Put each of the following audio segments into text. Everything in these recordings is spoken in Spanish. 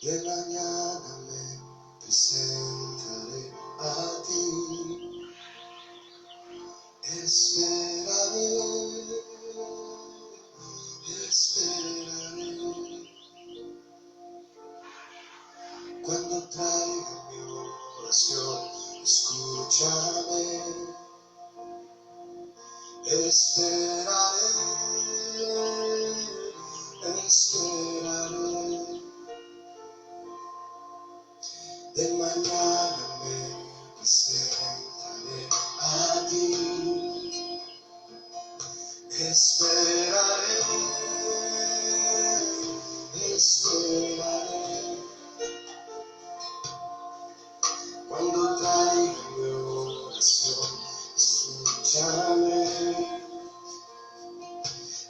De mañana me presentaré a ti. Esperaré, esperaré. Cuando traiga mi oración, escúchame. Esperaré, esperaré. De mañana me presentaré a ti. Esperaré, esperaré. Cuando traiga mi oración, escúchame.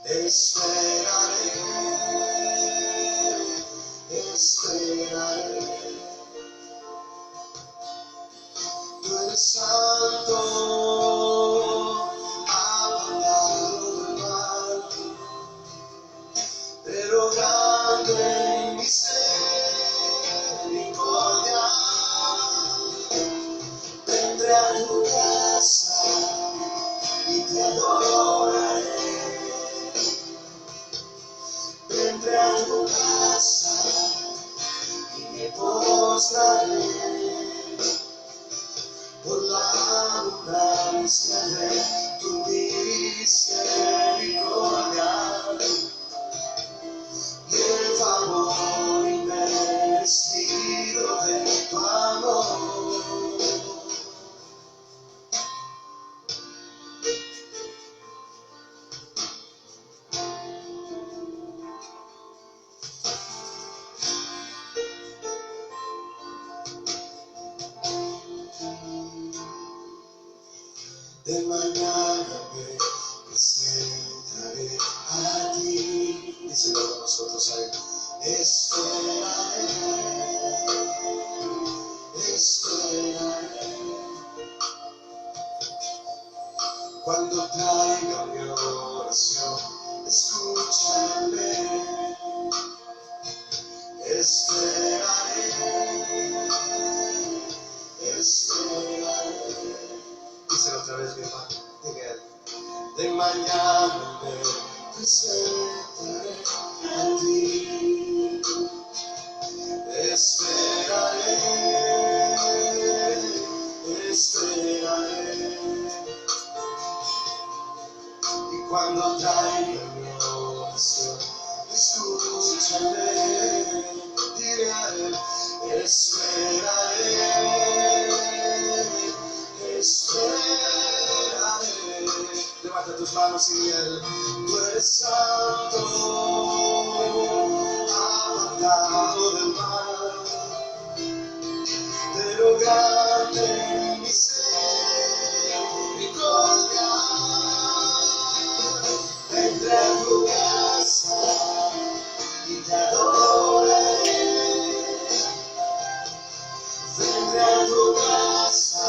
Esperaré, esperaré. Tú eres santo, apartado del mal, pero grande en misericordia. Vendré a tu casa y te adoraré. Vendré a tu casa y me postraré por la abundancia de tu misericordia y el favor inmerecido de tu amor. De mañana me presentaré a ti. Díselo con nosotros ahí. Esperaré, esperaré. Cuando traiga mi oración, escúchame. Esperaré, esperaré. Díselo otra vez, mi hermano. De mañana me presentaré a ti. Esperaré, esperaré. Y cuando traiga mi oración, escúchame. Diré a él, esperaré, esperaré. Levanta tus manos y él, tú eres santo, apartado del mal, pero grande en misericordia. Vendré a tu casa y te adoraré. Vendré a tu casa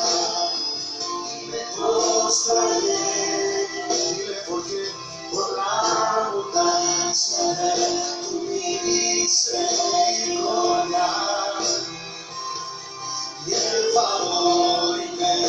y me postraré. Dile por qué, por la abundancia de tu misericordia y el favor inmenso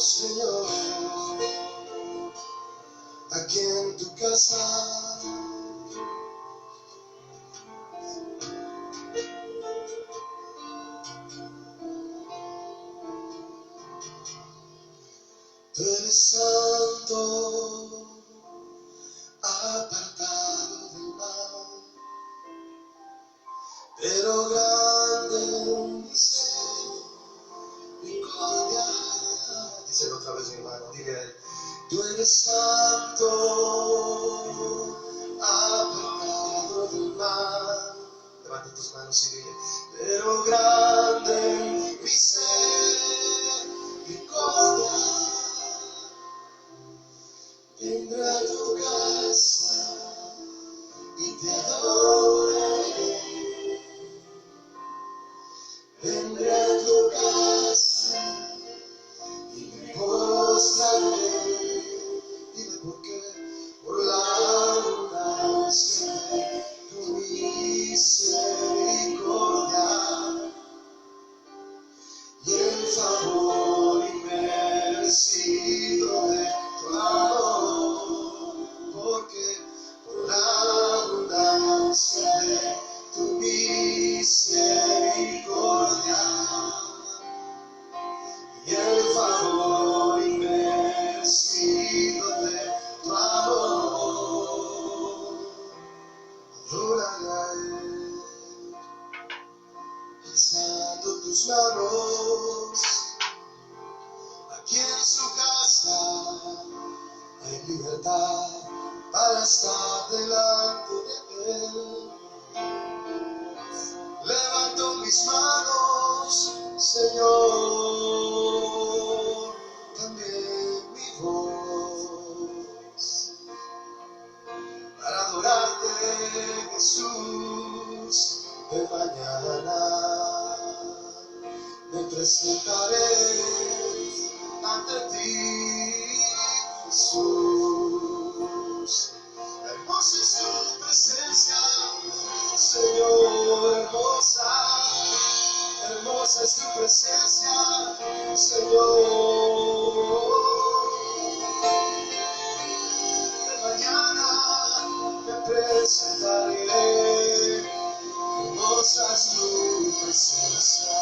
Señor, aquí en tu casa. Tú eres santo, apartado del mal, pero grande misericordia. Díselo otra vez, mi hermano, dile a él. Tú eres santo, apartado del mal. Levanta tus manos y dile, pero grande misericordia. Vendré a tu casa y te adoraré. Vendré a tu casa y me postraré. Dile por qué. Por la abundancia de tu misericordia y el favor inmerecido de tu amor. Porque por la abundancia de tu misericordia y el favor inmerecido de tu amor, adórale a él, alzando tus manos. Aquí en su casa hay libertad para estar delante de él. Levanto mis manos, Señor, también mi voz, para adorarte, Jesús, de mañana. Me presentaré ante ti, Jesús. Hermosa es tu presencia, Señor, hermosa. Hermosa es tu presencia, Señor. De mañana me presentaré. Hermosa es tu presencia.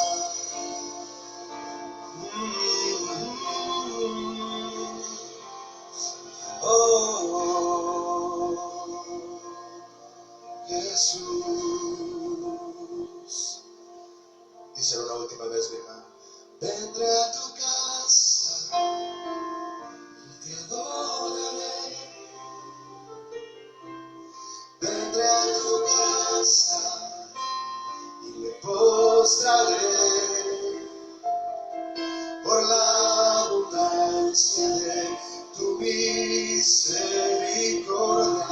Oh, Jesús. Díselo una última vez, mi hermano. Vendré a tu casa y te adoraré. Vendré a tu casa y me postraré por la abundancia de tu misericordia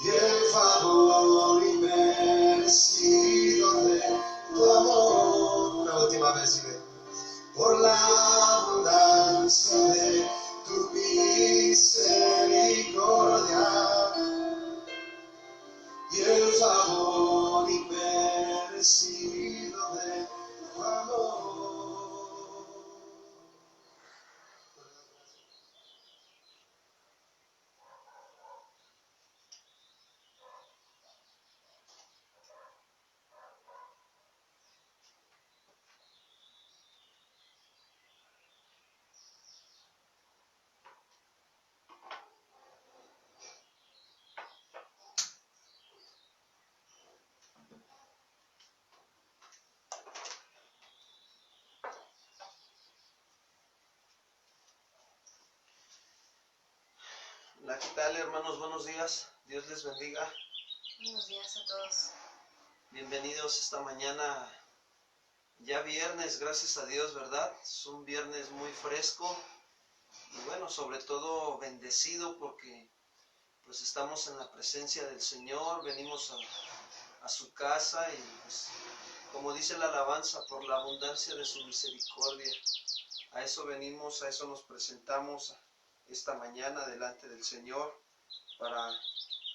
y el favor inmerecido de tu amor. Una última vez, dile. Por la abundancia de tu misericordia y el favor inmerecido de tu amor. Hola, ¿qué tal, hermanos? Buenos días. Dios les bendiga. Buenos días a todos. Bienvenidos esta mañana, ya viernes, gracias a Dios, ¿verdad? Es un viernes muy fresco y bueno, sobre todo bendecido porque pues estamos en la presencia del Señor, venimos a su casa y pues, como dice la alabanza, por la abundancia de su misericordia. A eso venimos, a eso nos presentamos esta mañana delante del Señor para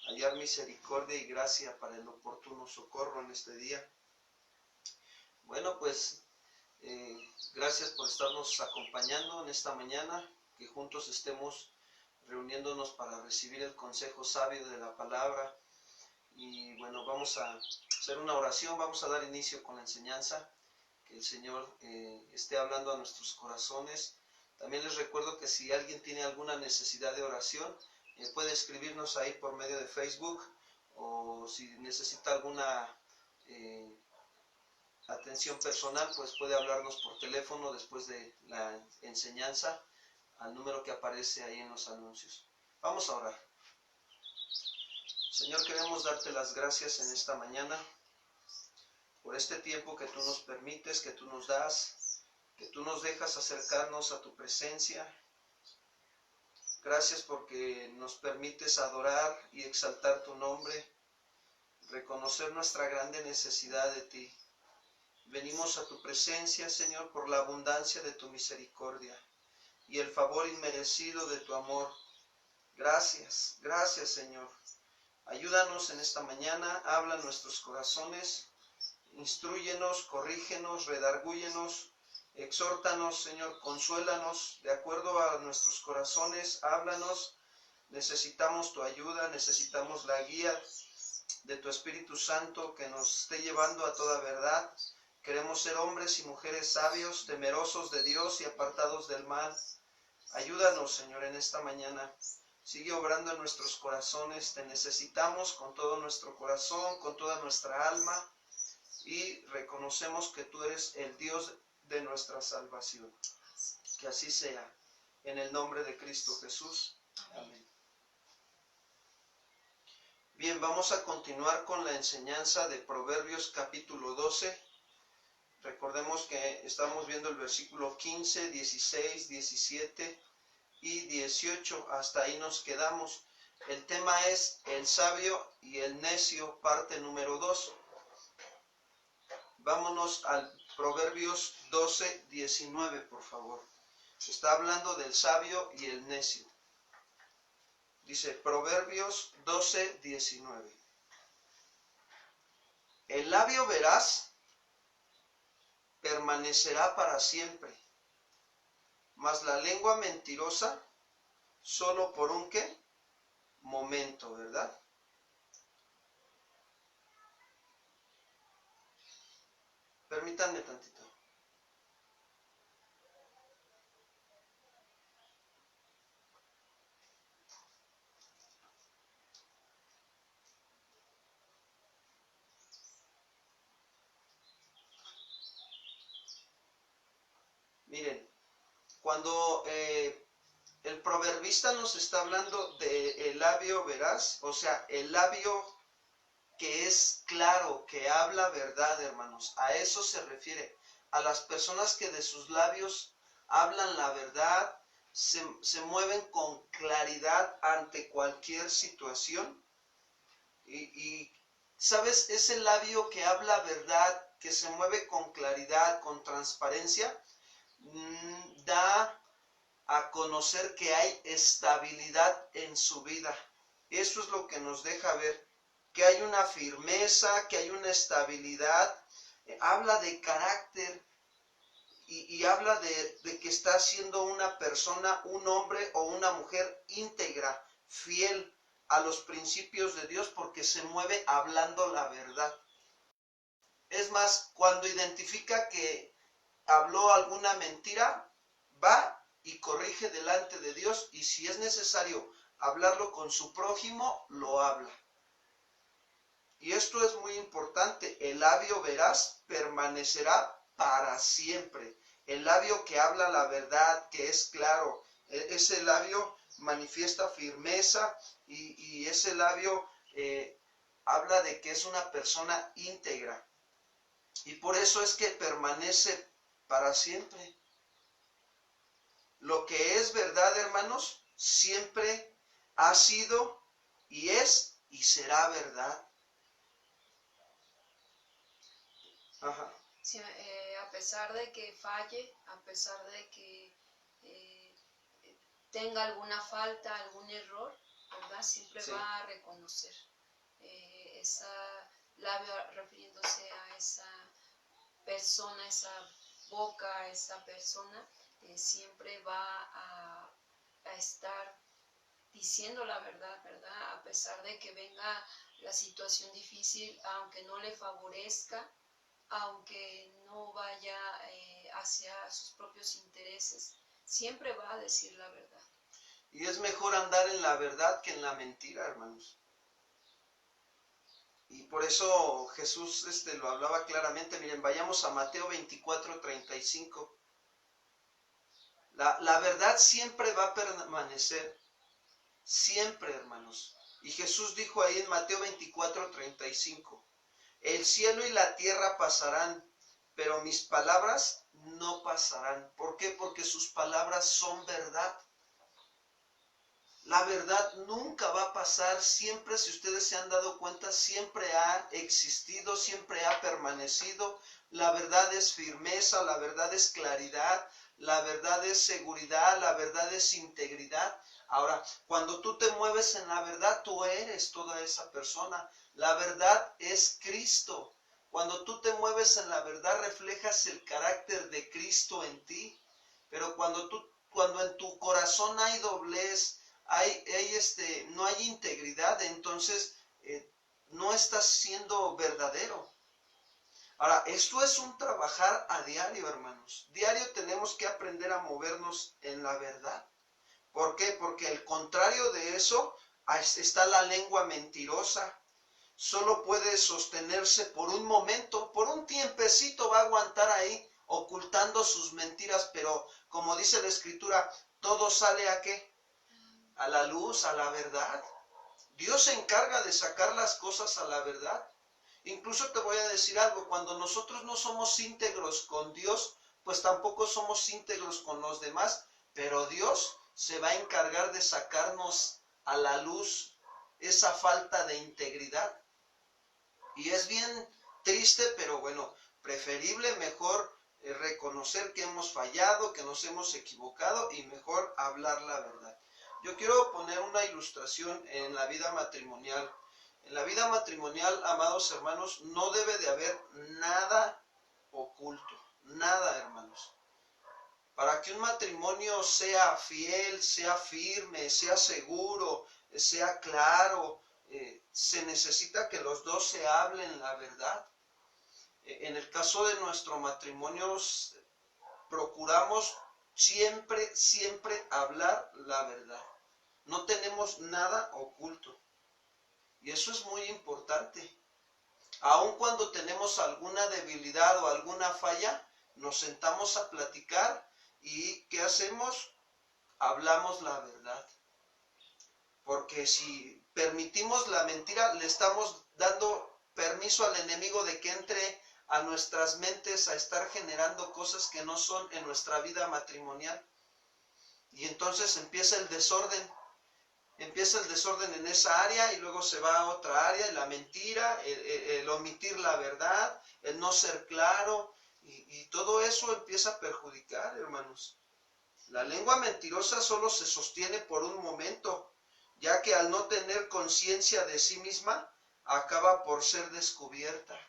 hallar misericordia y gracia para el oportuno socorro en este día. Bueno, pues Gracias por estarnos acompañando en esta mañana, que juntos estemos reuniéndonos para recibir el consejo sabio de la palabra. Y bueno, vamos a hacer una oración, vamos a dar inicio con la enseñanza, que el Señor esté hablando a nuestros corazones. También les recuerdo que si alguien tiene alguna necesidad de oración, puede escribirnos ahí por medio de Facebook, o si necesita alguna atención personal, pues puede hablarnos por teléfono después de la enseñanza al número que aparece ahí en los anuncios. Vamos a orar. Señor, queremos darte las gracias en esta mañana por este tiempo que tú nos permites, que tú nos das, que tú nos dejas acercarnos a tu presencia. Gracias porque nos permites adorar y exaltar tu nombre, reconocer nuestra grande necesidad de ti. Venimos a tu presencia, Señor, por la abundancia de tu misericordia y el favor inmerecido de tu amor. Gracias, gracias, Señor. Ayúdanos en esta mañana, habla en nuestros corazones, instrúyenos, corrígenos, redargúyenos, exhórtanos, Señor, consuélanos de acuerdo a nuestros corazones, háblanos. Necesitamos tu ayuda, necesitamos la guía de tu Espíritu Santo que nos esté llevando a toda verdad. Queremos ser hombres y mujeres sabios, temerosos de Dios y apartados del mal. Ayúdanos, Señor, en esta mañana. Sigue obrando en nuestros corazones. Te necesitamos con todo nuestro corazón, con toda nuestra alma. Y reconocemos que tú eres el Dios de nuestra salvación. Que así sea. En el nombre de Cristo Jesús. Amén. Bien, vamos a continuar con la enseñanza de Proverbios capítulo 12. Recordemos que estamos viendo el versículo 15, 16, 17 y 18. Hasta ahí nos quedamos. El tema es el sabio y el necio, parte número 2. Vámonos al Proverbios 12, 19, por favor. Está hablando del sabio y el necio. Dice Proverbios 12, 19. El labio veraz permanecerá para siempre, mas la lengua mentirosa solo por un ¿qué? Momento, ¿verdad? Permítanme tantito. Miren, cuando el proverbista nos está hablando del labio veraz, o sea, el labio que es claro, que habla verdad, hermanos, a eso se refiere, a las personas que de sus labios hablan la verdad, se mueven con claridad ante cualquier situación. Y ¿sabes? Ese labio que habla verdad, que se mueve con claridad, con transparencia, da a conocer que hay estabilidad en su vida. Eso es lo que nos deja ver, que hay una firmeza, que hay una estabilidad. Habla de carácter y habla de que está siendo una persona, un hombre o una mujer íntegra, fiel a los principios de Dios, porque se mueve hablando la verdad. Es más, cuando identifica que habló alguna mentira, va y corrige delante de Dios, y si es necesario hablarlo con su prójimo, lo habla. Y esto es muy importante. El labio veraz permanecerá para siempre. El labio que habla la verdad, que es claro, ese labio manifiesta firmeza y ese labio habla de que es una persona íntegra. Y por eso es que permanece para siempre. Lo que es verdad, hermanos, siempre ha sido y es y será verdad. Ajá. Sí, a pesar de que falle, a pesar de que tenga alguna falta, algún error, ¿verdad? Siempre Sí. va a reconocer esa labio refiriéndose a esa persona, esa boca esa persona, siempre va a estar diciendo la verdad, ¿verdad? A pesar de que venga la situación difícil, aunque no le favorezca, aunque no vaya hacia sus propios intereses, siempre va a decir la verdad. Y es mejor andar en la verdad que en la mentira, hermanos. Y por eso Jesús lo hablaba claramente. Miren, vayamos a Mateo 24:35. La verdad siempre va a permanecer. Siempre, hermanos. Y Jesús dijo ahí en Mateo 24:35. El cielo y la tierra pasarán, pero mis palabras no pasarán. ¿Por qué? Porque sus palabras son verdad. La verdad nunca va a pasar, siempre, si ustedes se han dado cuenta, siempre ha existido, siempre ha permanecido. La verdad es firmeza, la verdad es claridad, la verdad es seguridad, la verdad es integridad. Ahora, cuando tú te mueves en la verdad, tú eres toda esa persona. La verdad es Cristo. Cuando tú te mueves en la verdad, reflejas el carácter de Cristo en ti. Pero cuando en tu corazón hay doblez, no hay integridad, entonces no estás siendo verdadero. Ahora, esto es un trabajar a diario, hermanos. Diario tenemos que aprender a movernos en la verdad. ¿Por qué? Porque el contrario de eso está la lengua mentirosa. Solo puede sostenerse por un momento, por un tiempecito va a aguantar ahí, ocultando sus mentiras, pero como dice la Escritura, todo sale ¿a qué? A la luz, a la verdad. Dios se encarga de sacar las cosas a la verdad. Incluso te voy a decir algo, cuando nosotros no somos íntegros con Dios, pues tampoco somos íntegros con los demás, pero Dios se va a encargar de sacarnos a la luz esa falta de integridad. Y es bien triste, pero bueno, preferible, mejor reconocer que hemos fallado, que nos hemos equivocado y mejor hablar la verdad. Yo quiero poner una ilustración en la vida matrimonial. En la vida matrimonial, amados hermanos, no debe de haber nada oculto, nada, hermanos. Para que un matrimonio sea fiel, sea firme, sea seguro, sea claro, se necesita que los dos se hablen la verdad. En el caso de nuestro matrimonio, procuramos siempre hablar la verdad. No tenemos nada oculto. Y eso es muy importante. Aun cuando tenemos alguna debilidad o alguna falla, nos sentamos a platicar y ¿qué hacemos? Hablamos la verdad. Porque si permitimos la mentira, le estamos dando permiso al enemigo de que entre a nuestras mentes a estar generando cosas que no son en nuestra vida matrimonial. Y entonces empieza el desorden en esa área y luego se va a otra área, la mentira, el omitir la verdad, el no ser claro, y todo eso empieza a perjudicar, hermanos. La lengua mentirosa solo se sostiene por un momento, ya que al no tener conciencia de sí misma, acaba por ser descubierta.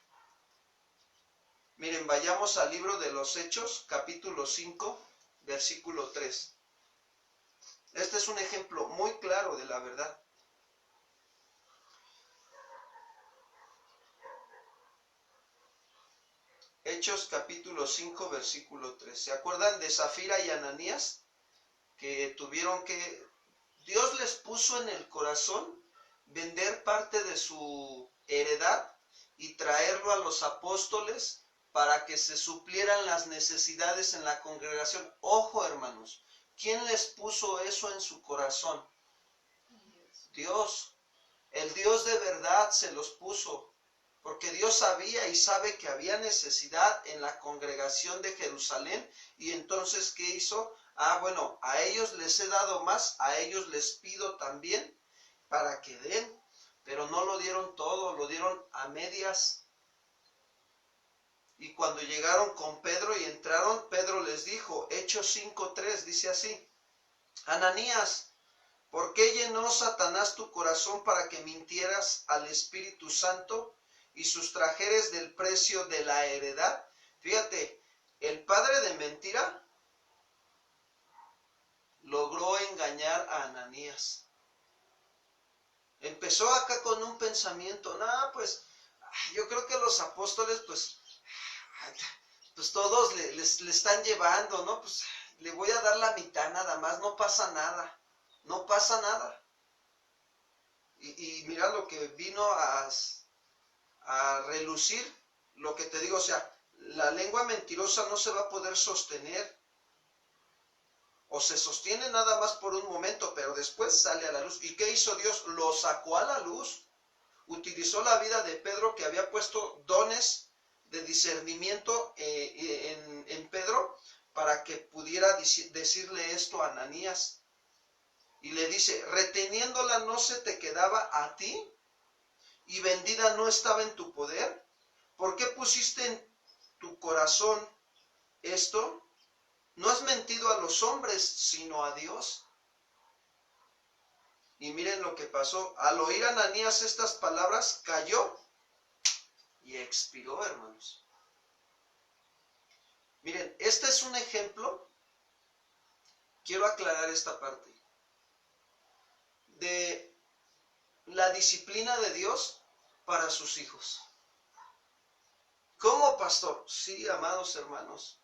Miren, vayamos al libro de los Hechos, capítulo 5, versículo 3. Este es un ejemplo muy claro de la verdad. Hechos capítulo 5, versículo 3. ¿Se acuerdan de Zafira y Ananías? Que Dios les puso en el corazón vender parte de su heredad y traerlo a los apóstoles para que se suplieran las necesidades en la congregación. Ojo, hermanos, ¿quién les puso eso en su corazón? Dios. El Dios de verdad se los puso, porque Dios sabía y sabe que había necesidad en la congregación de Jerusalén, y entonces, ¿qué hizo? Bueno, a ellos les he dado más, a ellos les pido también para que den, pero no lo dieron todo, lo dieron a medias. Y cuando llegaron con Pedro y entraron, Pedro les dijo, Hechos 5:3, dice así, Ananías, ¿por qué llenó Satanás tu corazón para que mintieras al Espíritu Santo y sustrajeres del precio de la heredad? Fíjate, el padre Ananías. Empezó acá con un pensamiento, nada, pues yo creo que los apóstoles, pues todos le están llevando, ¿no? Pues le voy a dar la mitad nada más, no pasa nada, no pasa nada. Y mira lo que vino a relucir, lo que te digo, o sea, la lengua mentirosa no se va a poder sostener, o se sostiene nada más por un momento, pero después sale a la luz. ¿Y qué hizo Dios? Lo sacó a la luz. Utilizó la vida de Pedro, que había puesto dones de discernimiento en Pedro, para que pudiera decirle esto a Ananías. Y le dice, reteniéndola no se te quedaba a ti, y vendida no estaba en tu poder. ¿Por qué pusiste en tu corazón esto? No has mentido a los hombres, sino a Dios. Y miren lo que pasó. Al oír Ananías estas palabras, cayó y expiró, hermanos. Miren, este es un ejemplo. Quiero aclarar esta parte. De la disciplina de Dios para sus hijos. ¿Cómo, pastor? Sí, amados hermanos.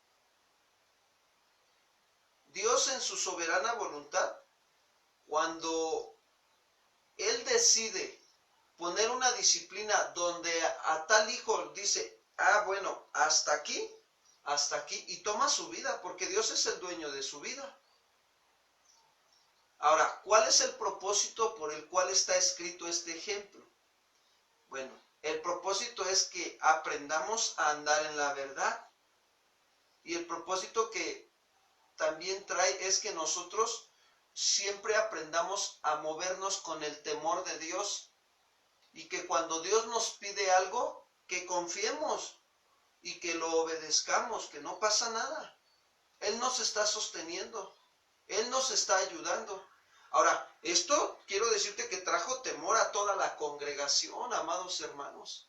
Dios en su soberana voluntad, cuando Él decide poner una disciplina donde a tal hijo dice, bueno, hasta aquí, y toma su vida, porque Dios es el dueño de su vida. Ahora, ¿cuál es el propósito por el cual está escrito este ejemplo? Bueno, el propósito es que aprendamos a andar en la verdad. Y el propósito que también trae es que nosotros siempre aprendamos a movernos con el temor de Dios. Y que cuando Dios nos pide algo, que confiemos y que lo obedezcamos, que no pasa nada. Él nos está sosteniendo, Él nos está ayudando. Ahora, esto quiero decirte que trajo temor a toda la congregación, amados hermanos.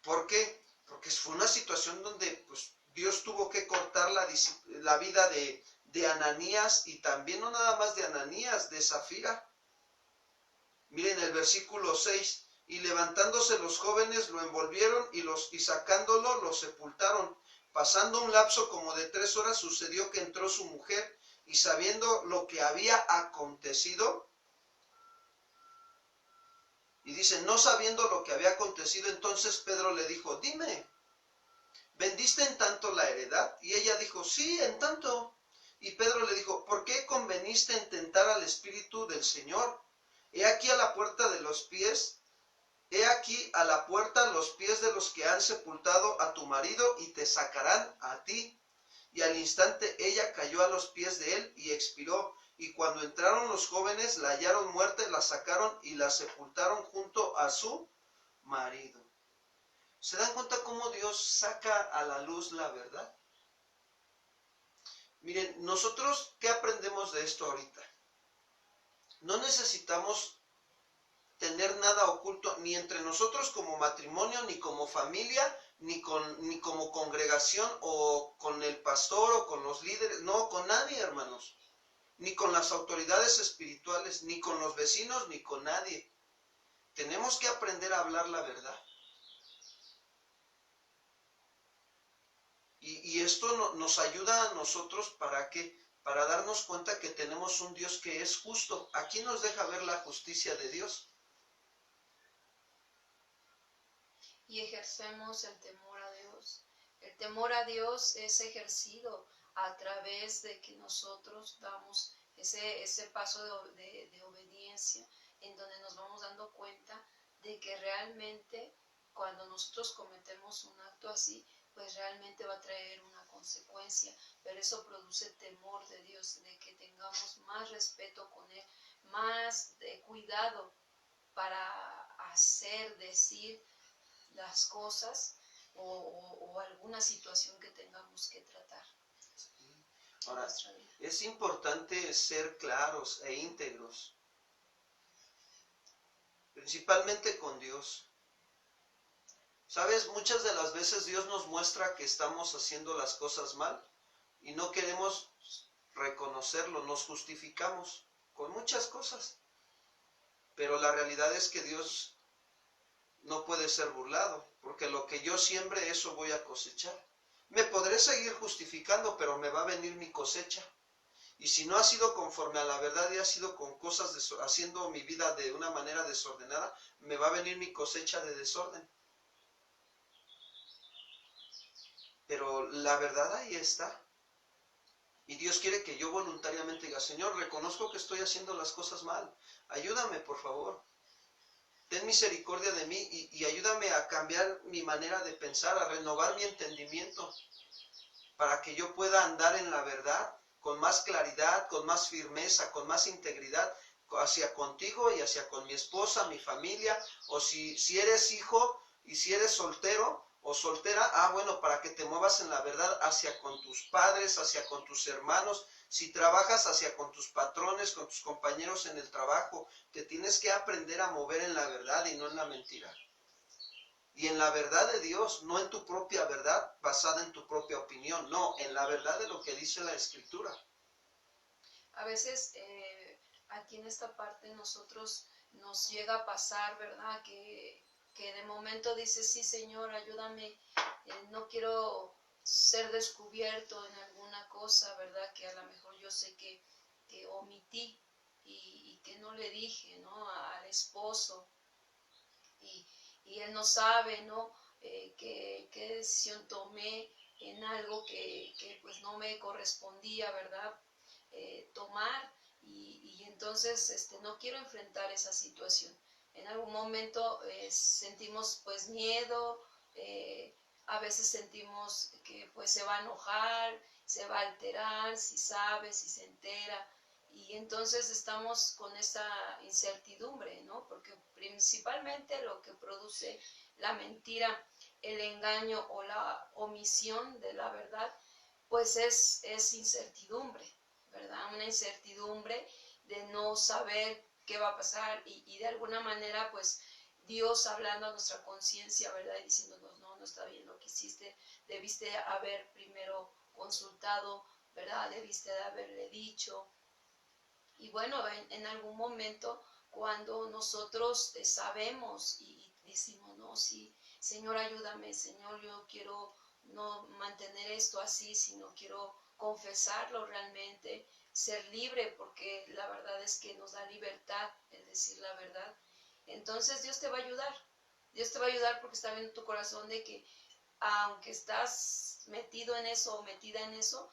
¿Por qué? Porque fue una situación donde pues, Dios tuvo que cortar la vida de Ananías, y también no nada más de Ananías, de Zafira. Miren el versículo 6. Y levantándose los jóvenes lo envolvieron y sacándolo lo sepultaron. Pasando un lapso como de 3 horas sucedió que entró su mujer, y sabiendo lo que había acontecido, y dice, no sabiendo lo que había acontecido, entonces Pedro le dijo, dime, ¿vendiste en tanto la heredad? Y ella dijo, sí, en tanto. Y Pedro le dijo, ¿por qué conveniste en tentar al Espíritu del Señor? He aquí a la puerta los pies de los que han sepultado a tu marido, y te sacarán a ti. Y al instante ella cayó a los pies de él y expiró. Y cuando entraron los jóvenes, la hallaron muerta, la sacaron y la sepultaron junto a su marido. ¿Se dan cuenta cómo Dios saca a la luz la verdad? Miren, nosotros, ¿qué aprendemos de esto ahorita? No necesitamos tener nada oculto, ni entre nosotros como matrimonio, ni como familia, ni como congregación, o con el pastor, o con los líderes, no, con nadie, hermanos. Ni con las autoridades espirituales, ni con los vecinos, ni con nadie. Tenemos que aprender a hablar la verdad. Y esto nos ayuda a nosotros, ¿para qué? Para darnos cuenta que tenemos un Dios que es justo. Aquí nos deja ver la justicia de Dios. Y ejercemos el temor a Dios. El temor a Dios es ejercido a través de que nosotros damos ese paso de obediencia, en donde nos vamos dando cuenta de que realmente cuando nosotros cometemos un acto así, pues realmente va a traer una consecuencia, pero eso produce temor de Dios, de que tengamos más respeto con Él, más cuidado para hacer, decir las cosas o alguna situación que tengamos que tratar. Ahora, es importante ser claros e íntegros, principalmente con Dios. ¿Sabes? Muchas de las veces Dios nos muestra que estamos haciendo las cosas mal y no queremos reconocerlo, nos justificamos con muchas cosas. Pero la realidad es que Dios no puede ser burlado, porque lo que yo siembre, eso voy a cosechar. Me podré seguir justificando, pero me va a venir mi cosecha. Y si no ha sido conforme a la verdad y ha sido con cosas, haciendo mi vida de una manera desordenada, me va a venir mi cosecha de desorden. Pero la verdad ahí está. Y Dios quiere que yo voluntariamente diga, Señor, reconozco que estoy haciendo las cosas mal. Ayúdame, por favor. Ten misericordia de mí y ayúdame a cambiar mi manera de pensar, a renovar mi entendimiento, para que yo pueda andar en la verdad con más claridad, con más firmeza, con más integridad hacia contigo y hacia con mi esposa, mi familia, o si eres hijo y si eres soltero o soltera, bueno, para que te muevas en la verdad hacia con tus padres, hacia con tus hermanos, si trabajas hacia con tus patrones, con tus compañeros en el trabajo, te tienes que aprender a mover en la verdad y no en la mentira. Y en la verdad de Dios, no en tu propia verdad basada en tu propia opinión, no, en la verdad de lo que dice la Escritura. A veces aquí en esta parte nosotros nos llega a pasar, ¿verdad? Que de momento dices, sí, Señor, ayúdame, no quiero ser descubierto en alguna cosa, ¿verdad? Que a lo mejor yo sé que omití y que no le dije, ¿no? Al esposo. Y él no sabe, ¿no? Qué decisión tomé en algo que pues no me correspondía, ¿verdad? Tomar y entonces no quiero enfrentar esa situación. En algún momento sentimos pues miedo, a veces sentimos que pues se va a enojar, se va a alterar, si sabe, si se entera. Y entonces estamos con esa incertidumbre, ¿no? Porque principalmente lo que produce la mentira, el engaño o la omisión de la verdad, pues es incertidumbre, ¿verdad? Una incertidumbre de no saber qué va a pasar y de alguna manera, pues Dios hablando a nuestra conciencia, ¿verdad? Y diciéndonos, no está bien lo que hiciste, debiste haber primero consultado, ¿verdad? Debiste de haberle dicho. Y bueno, en algún momento cuando nosotros sabemos y decimos, no, sí, Señor, ayúdame, Señor, yo quiero no mantener esto así, sino quiero confesarlo realmente, ser libre, porque la verdad es que nos da libertad el decir la verdad. Entonces Dios te va a ayudar. Dios te va a ayudar porque está viendo tu corazón de que aunque estás metido en eso o metida en eso,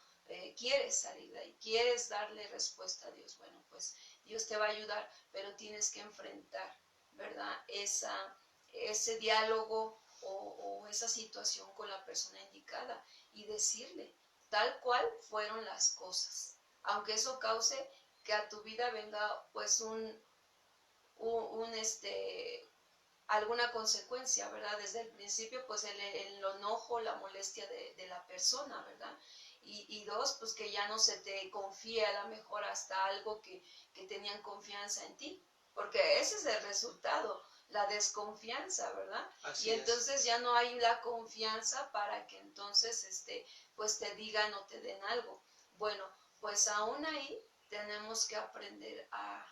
quieres salir de ahí, quieres darle respuesta a Dios. Bueno, pues Dios te va a ayudar, pero tienes que enfrentar, ¿verdad? Ese diálogo o esa situación con la persona indicada y decirle tal cual fueron las cosas, aunque eso cause que a tu vida venga pues alguna consecuencia, ¿verdad? Desde el principio, pues el enojo, la molestia de la persona, ¿verdad? Y dos, pues que ya no se te confíe a lo mejor hasta algo que tenían confianza en ti, porque ese es el resultado, la desconfianza, ¿verdad? Así y entonces ya no hay la confianza para que entonces, pues te digan o te den algo. Bueno, pues aún ahí tenemos que aprender a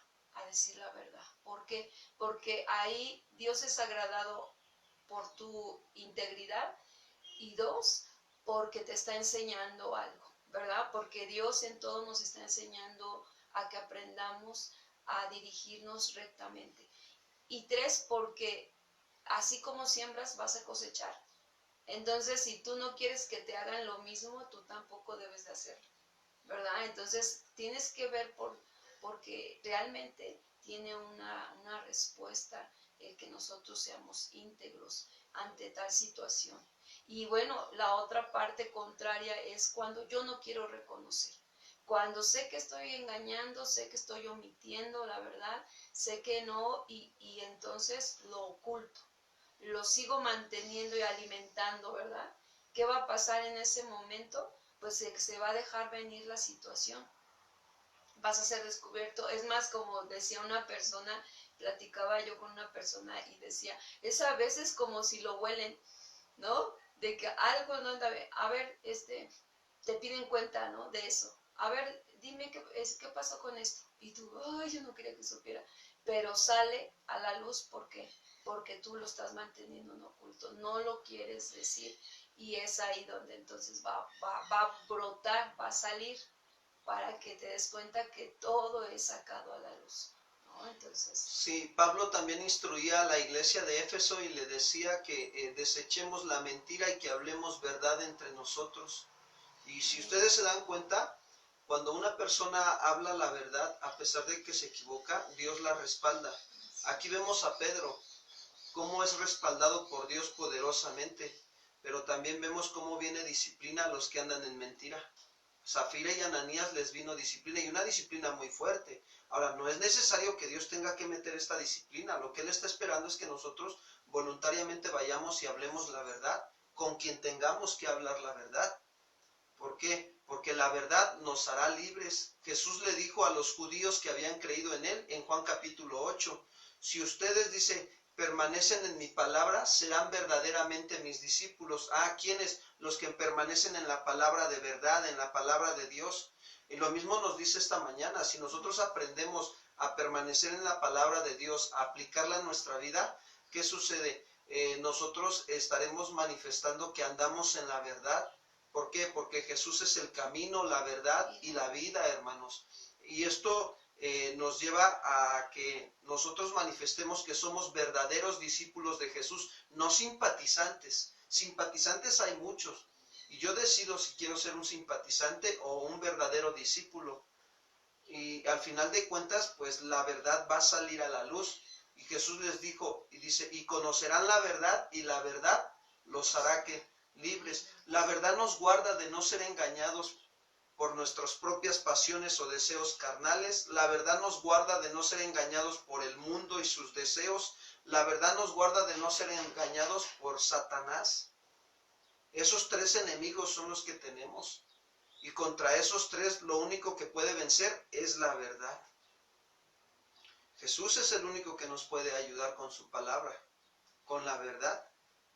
decir la verdad. ¿Por qué? Porque ahí Dios es agradado por tu integridad y dos, porque te está enseñando algo, ¿verdad? Porque Dios en todo nos está enseñando a que aprendamos a dirigirnos rectamente. Y tres, porque así como siembras vas a cosechar. Entonces, si tú no quieres que te hagan lo mismo, tú tampoco debes de hacerlo, ¿verdad? Entonces, tienes que ver porque realmente tiene una respuesta el que nosotros seamos íntegros ante tal situación. Y bueno, la otra parte contraria es cuando yo no quiero reconocer. Cuando sé que estoy engañando, sé que estoy omitiendo la verdad, sé que no, y entonces lo oculto, lo sigo manteniendo y alimentando, ¿verdad? ¿Qué va a pasar en ese momento? Pues se va a dejar venir la situación. Vas a ser descubierto. Es más, como decía una persona, platicaba yo con una persona y decía, es a veces como si lo huelen, ¿no? De que algo no anda bien. A ver, te piden cuenta, ¿no? De eso. a ver, dime qué pasó con esto. Y tú, ay, yo no quería que supiera. Pero sale a la luz porque tú lo estás manteniendo en oculto, no lo quieres decir. Y es ahí donde entonces va a brotar, va a salir para que te des cuenta que todo es sacado a la luz, ¿no? Entonces... Sí, Pablo también instruía a la iglesia de Éfeso y le decía que desechemos la mentira y que hablemos verdad entre nosotros. Y si ustedes se dan cuenta, cuando una persona habla la verdad, a pesar de que se equivoca, Dios la respalda. Aquí vemos a Pedro, cómo es respaldado por Dios poderosamente, pero también vemos cómo viene disciplina a los que andan en mentira. Zafira y Ananías les vino disciplina, y una disciplina muy fuerte. Ahora, no es necesario que Dios tenga que meter esta disciplina. Lo que Él está esperando es que nosotros voluntariamente vayamos y hablemos la verdad con quien tengamos que hablar la verdad. ¿Por qué? Porque la verdad nos hará libres. Jesús le dijo a los judíos que habían creído en Él en Juan capítulo 8, si ustedes, dice, permanecen en mi palabra, serán verdaderamente mis discípulos. ¿Quiénes? Los que permanecen en la palabra de verdad, en la palabra de Dios. Y lo mismo nos dice esta mañana, si nosotros aprendemos a permanecer en la palabra de Dios, a aplicarla en nuestra vida, ¿qué sucede? Nosotros estaremos manifestando que andamos en la verdad. ¿Por qué? Porque Jesús es el camino, la verdad y la vida, hermanos. Y esto nos lleva a que nosotros manifestemos que somos verdaderos discípulos de Jesús, no simpatizantes. Simpatizantes hay muchos. Y yo decido si quiero ser un simpatizante o un verdadero discípulo. Y al final de cuentas, pues la verdad va a salir a la luz. Y Jesús les dijo, y dice, y conocerán la verdad, y la verdad los hará que libres. La verdad nos guarda de no ser engañados por nuestras propias pasiones o deseos carnales. La verdad nos guarda de no ser engañados por el mundo y sus deseos. La verdad nos guarda de no ser engañados por Satanás. Esos tres enemigos son los que tenemos. Y contra esos tres lo único que puede vencer es la verdad. Jesús es el único que nos puede ayudar con su palabra, con la verdad.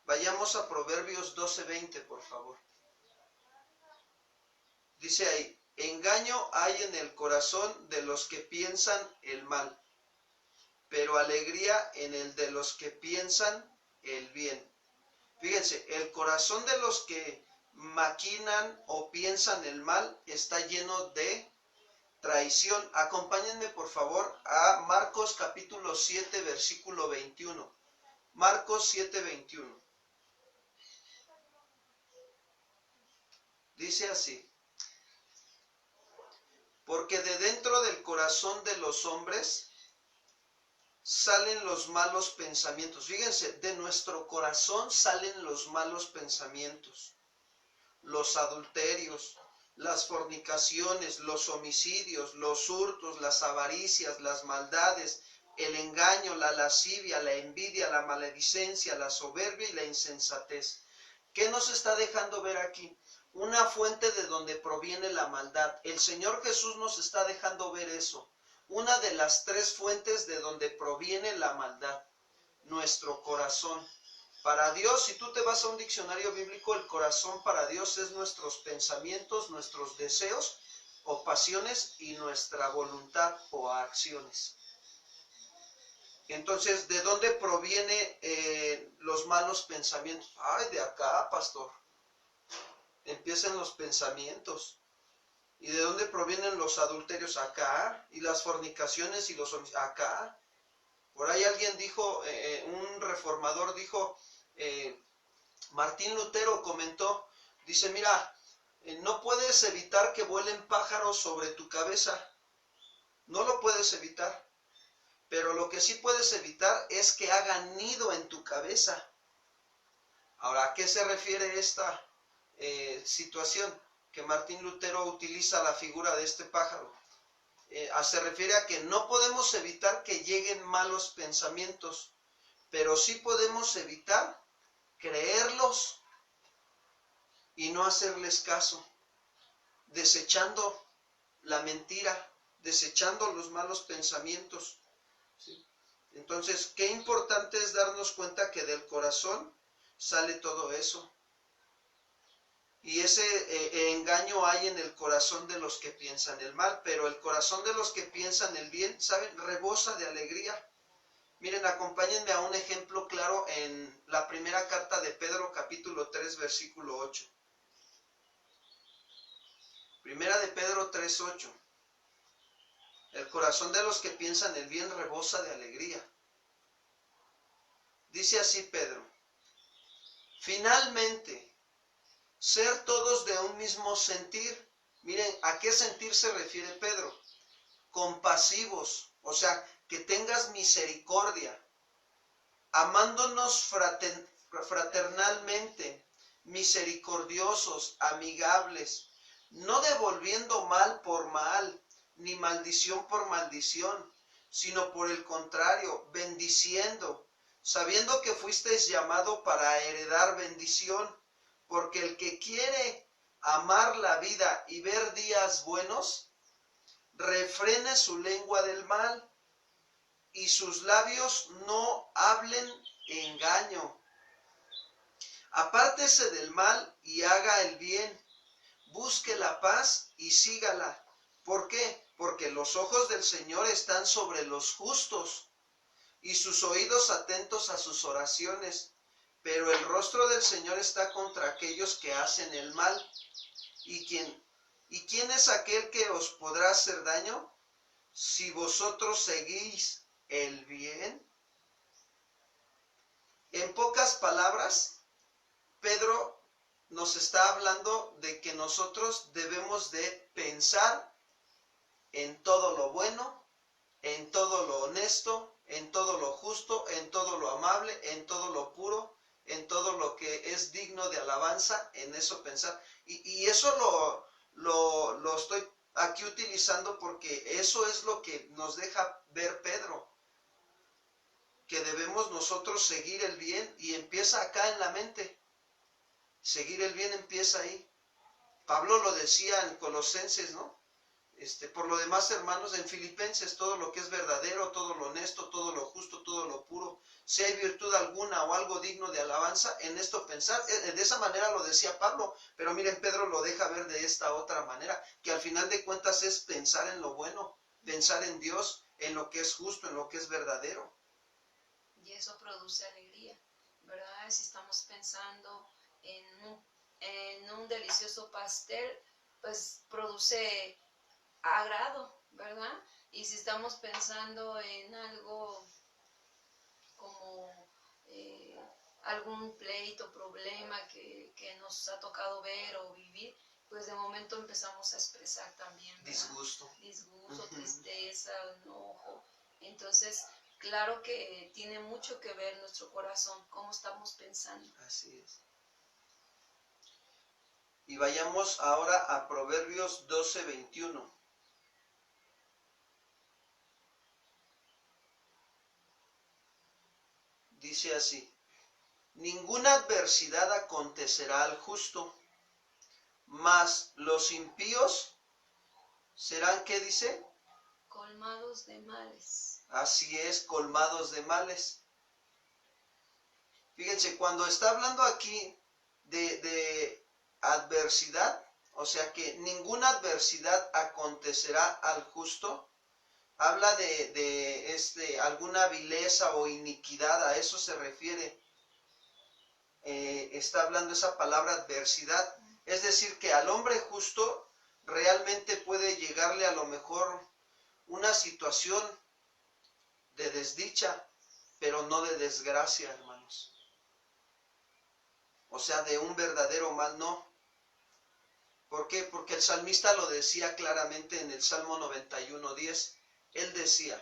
Vayamos a Proverbios 12:20, por favor. Dice ahí, engaño hay en el corazón de los que piensan el mal, pero alegría en el de los que piensan el bien. Fíjense, el corazón de los que maquinan o piensan el mal está lleno de traición. Acompáñenme por favor a Marcos capítulo 7, versículo 21. Marcos 7, 21. Dice así, porque de dentro del corazón de los hombres salen los malos pensamientos. Fíjense, de nuestro corazón salen los malos pensamientos, los adulterios, las fornicaciones, los homicidios, los hurtos, las avaricias, las maldades, el engaño, la lascivia, la envidia, la maledicencia, la soberbia y la insensatez. ¿Qué nos está dejando ver aquí? Una fuente de donde proviene la maldad. El Señor Jesús nos está dejando ver eso. Una de las tres fuentes de donde proviene la maldad. Nuestro corazón. Para Dios, si tú te vas a un diccionario bíblico, el corazón para Dios es nuestros pensamientos, nuestros deseos o pasiones y nuestra voluntad o acciones. Entonces, ¿de dónde provienen los malos pensamientos? Ay, de acá, pastor. Empiezan los pensamientos. ¿Y de dónde provienen los adulterios? Acá. ¿Y las fornicaciones y los homicidios? Acá. Por ahí alguien dijo, un reformador dijo, Martín Lutero comentó, dice, mira, no puedes evitar que vuelen pájaros sobre tu cabeza. No lo puedes evitar. Pero lo que sí puedes evitar es que hagan nido en tu cabeza. Ahora, ¿a qué se refiere esta situación? Que Martín Lutero utiliza la figura de este pájaro. Se refiere a que no podemos evitar que lleguen malos pensamientos, pero sí podemos evitar creerlos y no hacerles caso, desechando la mentira, desechando los malos pensamientos. ¿Sí? Entonces, qué importante es darnos cuenta que del corazón sale todo eso. Y ese engaño hay en el corazón de los que piensan el mal, pero el corazón de los que piensan el bien, ¿saben? Rebosa de alegría. Miren, acompáñenme a un ejemplo claro en la primera carta de Pedro, capítulo 3, versículo 8. Primera de Pedro 3, 8. El corazón de los que piensan el bien rebosa de alegría. Dice así Pedro: finalmente, ser todos de un mismo sentir. Miren, ¿a qué sentir se refiere Pedro? Compasivos, o sea, que tengas misericordia, amándonos fraternalmente, misericordiosos, amigables, no devolviendo mal por mal, ni maldición por maldición, sino por el contrario, bendiciendo, sabiendo que fuisteis llamado para heredar bendición, porque el que quiere amar la vida y ver días buenos, refrene su lengua del mal, y sus labios no hablen engaño. Apártese del mal y haga el bien, busque la paz y sígala. ¿Por qué? Porque los ojos del Señor están sobre los justos y sus oídos atentos a sus oraciones, pero el rostro del Señor está contra aquellos que hacen el mal. ¿Y quién es aquel que os podrá hacer daño si vosotros seguís el bien? En pocas palabras, Pedro nos está hablando de que nosotros debemos de pensar en todo lo bueno, en todo lo honesto, en todo lo justo, en todo lo amable, en todo lo puro, en todo lo que es digno de alabanza, en eso pensar. Y eso lo estoy aquí utilizando porque eso es lo que nos deja ver Pedro, que debemos nosotros seguir el bien, y empieza acá en la mente. Seguir el bien empieza ahí. Pablo lo decía en Colosenses, ¿no? Por lo demás, hermanos, en Filipenses, todo lo que es verdadero, todo lo honesto, todo lo justo, todo lo puro, si hay virtud alguna o algo digno de alabanza, en esto pensar. De esa manera lo decía Pablo, pero miren, Pedro lo deja ver de esta otra manera, que al final de cuentas es pensar en lo bueno, pensar en Dios, en lo que es justo, en lo que es verdadero. Y eso produce alegría, ¿verdad? Si estamos pensando en un delicioso pastel, pues produce agrado, ¿verdad? Y si estamos pensando en algo como algún pleito, problema que nos ha tocado ver o vivir, pues de momento empezamos a expresar también, ¿verdad? Disgusto, tristeza, enojo. Entonces, claro que tiene mucho que ver nuestro corazón, cómo estamos pensando. Así es. Y vayamos ahora a Proverbios 12:21. Dice así: ninguna adversidad acontecerá al justo, mas los impíos serán, ¿qué dice? Colmados de males. Así es, colmados de males. Fíjense, cuando está hablando aquí de adversidad, o sea que ninguna adversidad acontecerá al justo, habla de alguna vileza o iniquidad, a eso se refiere. Está hablando esa palabra adversidad. Es decir, que al hombre justo realmente puede llegarle a lo mejor una situación de desdicha, pero no de desgracia, hermanos. O sea, de un verdadero mal, no. ¿Por qué? Porque el salmista lo decía claramente en el Salmo 91:10. Él decía: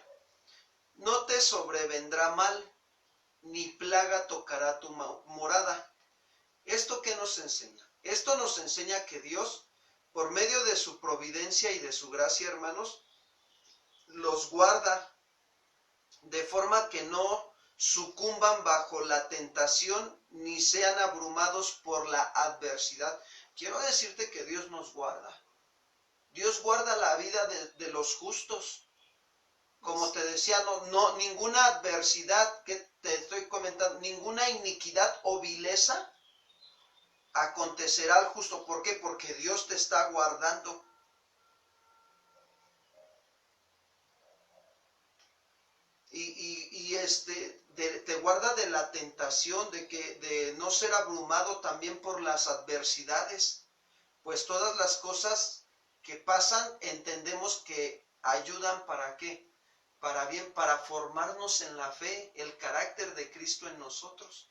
no te sobrevendrá mal, ni plaga tocará tu morada. ¿Esto qué nos enseña? Esto nos enseña que Dios, por medio de su providencia y de su gracia, hermanos, los guarda de forma que no sucumban bajo la tentación ni sean abrumados por la adversidad. Quiero decirte que Dios nos guarda. Dios guarda la vida de los justos. Como te decía, no, ninguna adversidad que te estoy comentando, ninguna iniquidad o vileza acontecerá al justo. ¿Por qué? Porque Dios te está guardando. Te guarda de la tentación de no ser abrumado también por las adversidades, pues todas las cosas que pasan entendemos que ayudan ¿para qué? Para bien, para formarnos en la fe, el carácter de Cristo en nosotros.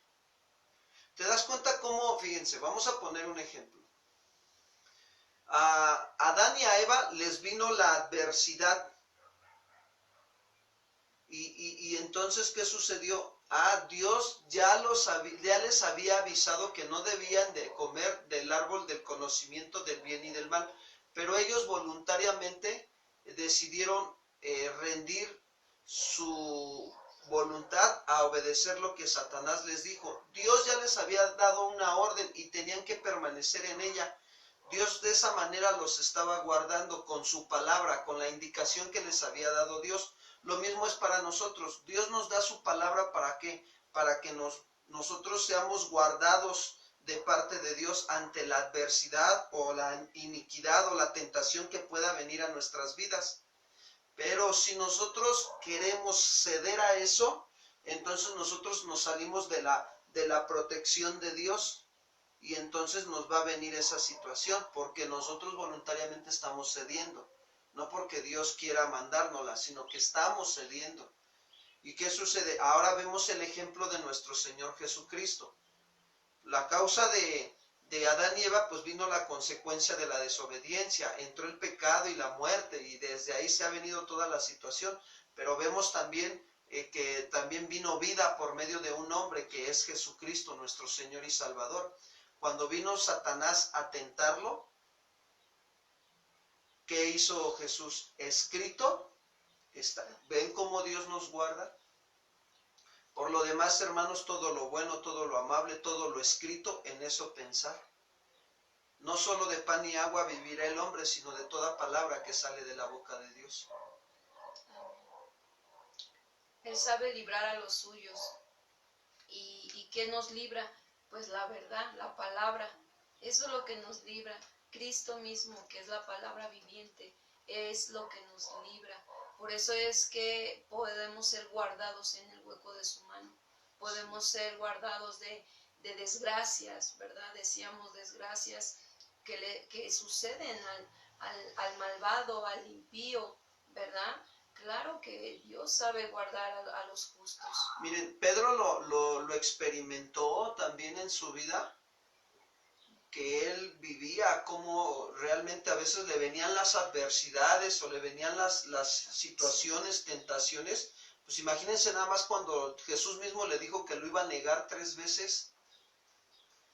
¿Te das cuenta cómo? Fíjense, vamos a poner un ejemplo. A Adán y a Eva les vino la adversidad. Y entonces, ¿qué sucedió? Dios ya les había avisado que no debían de comer del árbol del conocimiento del bien y del mal, pero ellos voluntariamente decidieron rendir su voluntad a obedecer lo que Satanás les dijo. Dios ya les había dado una orden y tenían que permanecer en ella. Dios de esa manera los estaba guardando con su palabra, con la indicación que les había dado Dios. Lo mismo es para nosotros. Dios nos da su palabra ¿para qué? Para que nosotros seamos guardados de parte de Dios ante la adversidad o la iniquidad o la tentación que pueda venir a nuestras vidas. Pero si nosotros queremos ceder a eso, entonces nosotros nos salimos de la protección de Dios y entonces nos va a venir esa situación porque nosotros voluntariamente estamos cediendo. No porque Dios quiera mandárnosla, sino que estamos cediendo. ¿Y qué sucede? Ahora vemos el ejemplo de nuestro Señor Jesucristo. La causa de Adán y Eva, pues vino la consecuencia de la desobediencia. Entró el pecado y la muerte, y desde ahí se ha venido toda la situación. Pero vemos también que también vino vida por medio de un hombre, que es Jesucristo, nuestro Señor y Salvador. Cuando vino Satanás a tentarlo, ¿qué hizo Jesús? Escrito está. ¿Ven cómo Dios nos guarda? Por lo demás, hermanos, todo lo bueno, todo lo amable, todo lo escrito, en eso pensar. No solo de pan y agua vivirá el hombre, sino de toda palabra que sale de la boca de Dios. Él sabe librar a los suyos. ¿Y qué nos libra? Pues la verdad, la palabra. Eso es lo que nos libra. Cristo mismo, que es la palabra viviente, es lo que nos libra. Por eso es que podemos ser guardados en el hueco de su mano. Podemos ser guardados de desgracias, ¿verdad? Decíamos desgracias que suceden al malvado, al impío, ¿verdad? Claro que Dios sabe guardar a los justos. Miren, Pedro lo experimentó también en su vida, que él vivía como realmente a veces le venían las adversidades o le venían las situaciones, tentaciones. Pues imagínense nada más cuando Jesús mismo le dijo que lo iba a negar 3 veces.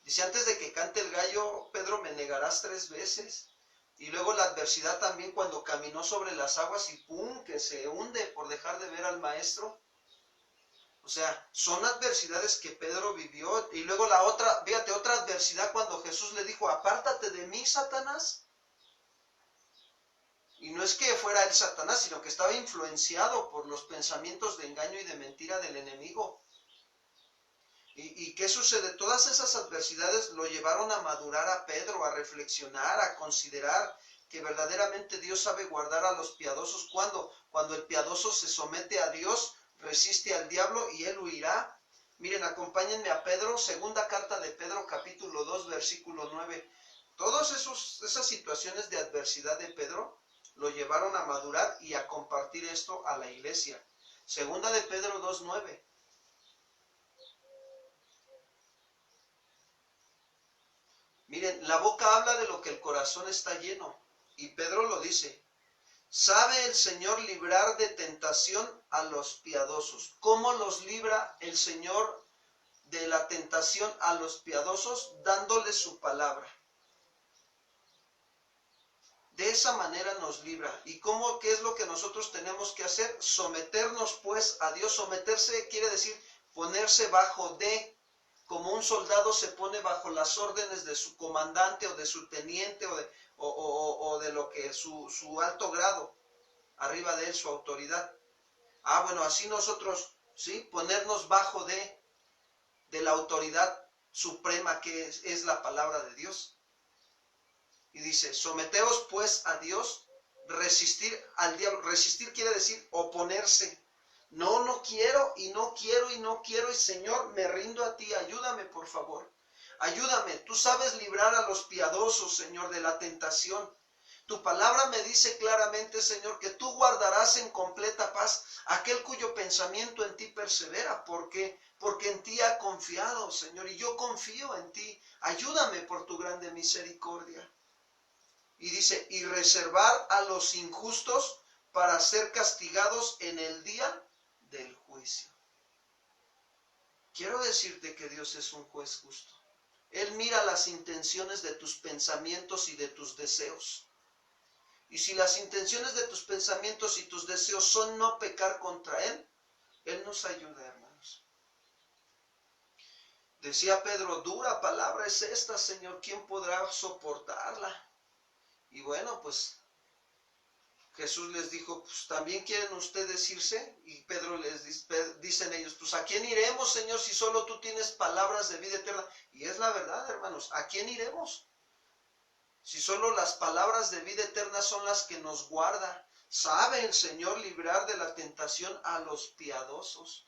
Dice, antes de que cante el gallo, Pedro, me negarás 3 veces. Y luego la adversidad también cuando caminó sobre las aguas y ¡pum!, que se hunde por dejar de ver al maestro. O sea, son adversidades que Pedro vivió. Y luego la otra, fíjate, otra adversidad cuando Jesús le dijo, apártate de mí, Satanás. Y no es que fuera él Satanás, sino que estaba influenciado por los pensamientos de engaño y de mentira del enemigo. ¿Y qué sucede? Todas esas adversidades lo llevaron a madurar a Pedro, a reflexionar, a considerar que verdaderamente Dios sabe guardar a los piadosos. Cuando el piadoso se somete a Dios, resiste al diablo y él huirá. Miren, acompáñenme a Pedro, segunda carta de Pedro, capítulo 2, versículo 9. Todas esas situaciones de adversidad de Pedro lo llevaron a madurar y a compartir esto a la iglesia. Segunda de Pedro 2, 9. Miren, la boca habla de lo que el corazón está lleno. Y Pedro lo dice. ¿Sabe el Señor librar de tentación a los piadosos? ¿Cómo los libra el Señor de la tentación a los piadosos? Dándoles su palabra. De esa manera nos libra. ¿Y qué es lo que nosotros tenemos que hacer? Someternos pues a Dios. Someterse quiere decir ponerse bajo de, como un soldado se pone bajo las órdenes de su comandante o de su teniente o de lo que su alto grado, arriba de él, su autoridad. Bueno, así nosotros, ¿sí? Ponernos bajo de la autoridad suprema que es la palabra de Dios. Y dice, someteos pues a Dios, resistir al diablo. Resistir quiere decir oponerse. No, no quiero y no quiero y no quiero, y Señor, me rindo a ti, ayúdame por favor. Ayúdame, tú sabes librar a los piadosos, Señor, de la tentación. Tu palabra me dice claramente, Señor, que tú guardarás en completa paz aquel cuyo pensamiento en ti persevera. ¿Por qué? Porque en ti ha confiado, Señor, y yo confío en ti. Ayúdame por tu grande misericordia. Y dice, y reservar a los injustos para ser castigados en el día del juicio. Quiero decirte que Dios es un juez justo. Él mira las intenciones de tus pensamientos y de tus deseos. Y si las intenciones de tus pensamientos y tus deseos son no pecar contra Él, Él nos ayuda, hermanos. Decía Pedro, dura palabra es esta, Señor, ¿quién podrá soportarla? Y bueno, pues Jesús les dijo, pues también quieren ustedes irse. Y Pedro les dicen ellos, pues ¿a quién iremos, Señor, si solo tú tienes palabras de vida eterna? Y es la verdad, hermanos, ¿a quién iremos? Si solo las palabras de vida eterna son las que nos guarda. ¿Sabe el Señor librar de la tentación a los piadosos?